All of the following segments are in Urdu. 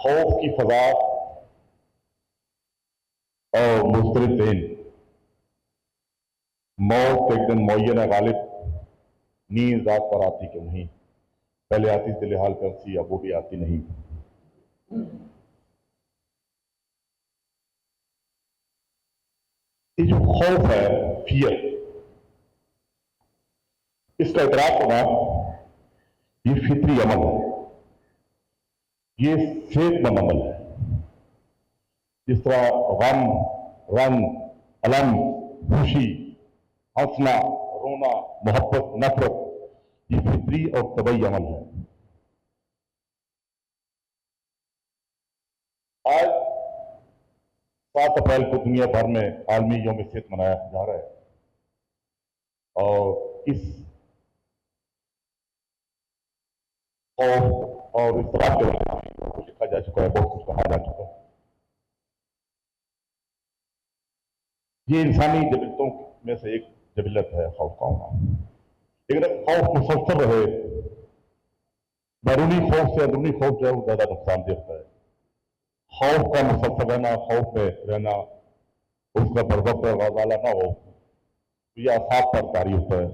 خوف کی فضا اور مضطرب ذہن، موت ایک دن معین ہے غالب، نیند رات پر آتی کیوں نہیں، پہلے آتی دل حال کرسی اب وہ بھی آتی نہیں۔ یہ جو خوف ہے، فیئر، اس کا اعتراف ہونا یہ فطری عمل ہے، یہ صحت مند عمل ہے۔ جس طرح غم، رنگ، الم، خوشی، ہنسنا، رونا، محبت، نفرت، یہ فطری اور طبعی عمل ہے۔ آج 7 اپریل کو دنیا بھر میں عالمی یوم صحت منایا جا رہا ہے، اور اس خوف اور اضطراب کے بارے میں لکھا جا چکا ہے، بہت کچھ کہا جا چکا ہے۔ یہ انسانی جبلتوں میں سے ایک جبلت ہے خوف کا ہونا، لیکن اگر خوف مسلسل رہے، بیرونی خوف سے اندرونی خوف جو ہے وہ زیادہ نقصان دہ ہوتا ہے۔ خوف کا مسلسل رہنا، خوف میں رہنا، اس کا بروقت غازالہ نہ ہو، یہ اعصاب پر طاری ہوتا ہے۔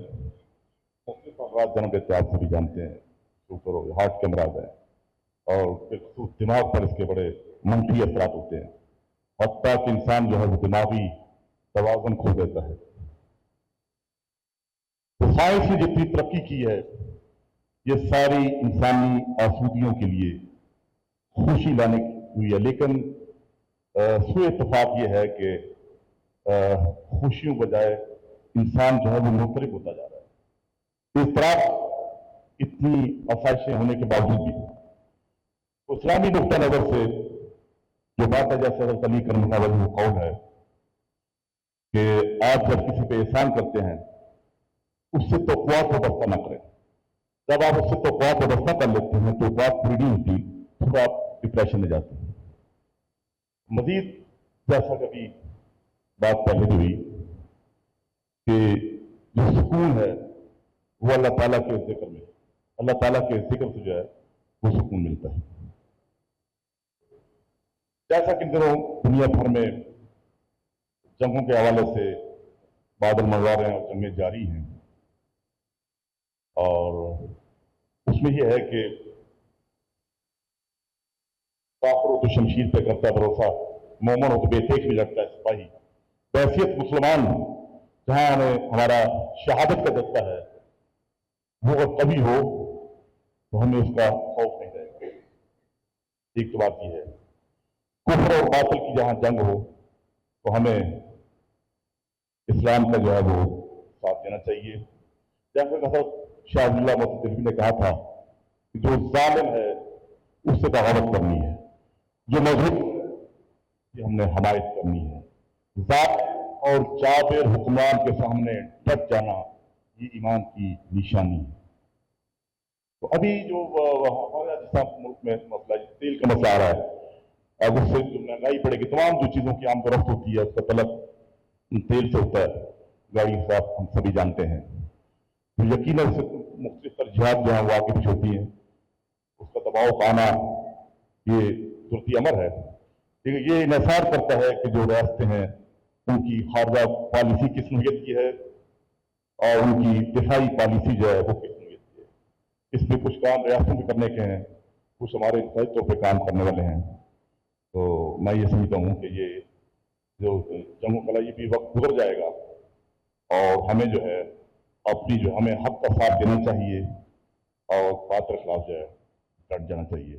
مختلف امراض جنم احتیاط سے بھی جانتے ہیں، شوگر ہو، ہارٹ کے امراض ہیں، اور بالخصوص دماغ پر اس کے بڑے منفی اثرات ہوتے ہیں، حتیٰ کہ انسان جو ہے وہ دماغی توازن کھو دیتا ہے۔ تو سائنس نے جتنی ترقی کی ہے، یہ ساری انسانی آسودگیوں کے لیے خوشی لانے کی ہوئی ہے، لیکن سوء اتفاق یہ ہے کہ خوشیوں بجائے انسان جو ہے وہ مضطرب ہوتا جا رہا ہے۔ اس طرح اتنی آسائشیں ہونے کے باوجود بھی اسلامی نقطہ نظر سے جو بات ہے، جیسے حضرت علی کرم اللہ وجہ وہ قول ہے کہ آپ جب کسی پہ احسان کرتے ہیں اس سے توقعات وابستہ نہ کریں۔ جب آپ اس سے توقعات وابستہ کر لیتے ہیں تو بات پوری نہیں ہوتی، پھر آپ ڈپریشن میں جاتے ہیں۔ مزید جیسا کبھی بات پہلے بھی ہوئی کہ جو سکون ہے وہ اللہ تعالیٰ کے ذکر میں، اللہ تعالیٰ کے ذکر سے جو ہے وہ سکون ملتا ہے۔ جیسا کہ ان دنوں دنیا بھر میں جنگوں کے حوالے سے بادل منظار ہیں اور جنگیں جاری ہیں، اور اس میں یہ ہے کہ کافر ہو تو شمشیر پہ کرتا بھروسہ، مومن ہو تو بے تیغ بھی لڑتا ہے سپاہی۔ بحیثیت مسلمان جہاں ہمیں ہمارا شہادت کا جذبہ ہے، وہ اگر کبھی ہو تو ہمیں اس کا خوف نہیں رہے گا۔ ایک تو بات یہ ہے، کفر اور باطل کی جہاں جنگ ہو تو ہمیں اسلام کا جو ہے وہ ساتھ دینا چاہیے۔ جیسے حضرت شاہ اللہ محمد دہلوی نے کہا تھا کہ جو ظالم ہے اس سے بغاوت کرنی ہے، جو مظلوم کی ہم نے حمایت کرنی ہے۔ ذات اور جابر حکمران کے سامنے ڈٹ جانا یہ ایمان کی نشانی ہے۔ تو ابھی جو ہمارا جیسا ملک میں مسئلہ تیل کا مسئلہ آ رہا ہے، اب اس سے جو مہنگائی پڑے گی، تمام جو چیزوں کی عام فروخت ہوتی ہے اس کا طلب تیل سے ہوتا ہے، گاڑی صاحب ہم سبھی جانتے ہیں، تو یقیناً سے مختلف ترجیحات جو ہیں وہ آگے پیچھے ہوتی ہیں، اس کا دباؤ پانا یہ صورتی امر ہے۔ لیکن یہ انحصار کرتا ہے کہ جو ریاستیں ہیں ان کی خارجہ پالیسی کس نوعیت کی ہے اور ان کی دفاعی پالیسی جو ہے وہ کس نوعیت کی ہے۔ اس میں کچھ کام ریاستوں کے کرنے کے ہیں، کچھ ہمارے دفاعی طور پہ کام کرنے والے ہیں۔ تو میں یہ سمجھتا ہوں کہ یہ جو جنگوں کا یہ بھی وقت گزر جائے گا، اور ہمیں جو ہے اپنی جو ہمیں حق کا ساتھ دینا چاہیے اور باطل کے خلاف جو ہے ڈٹ جانا چاہیے۔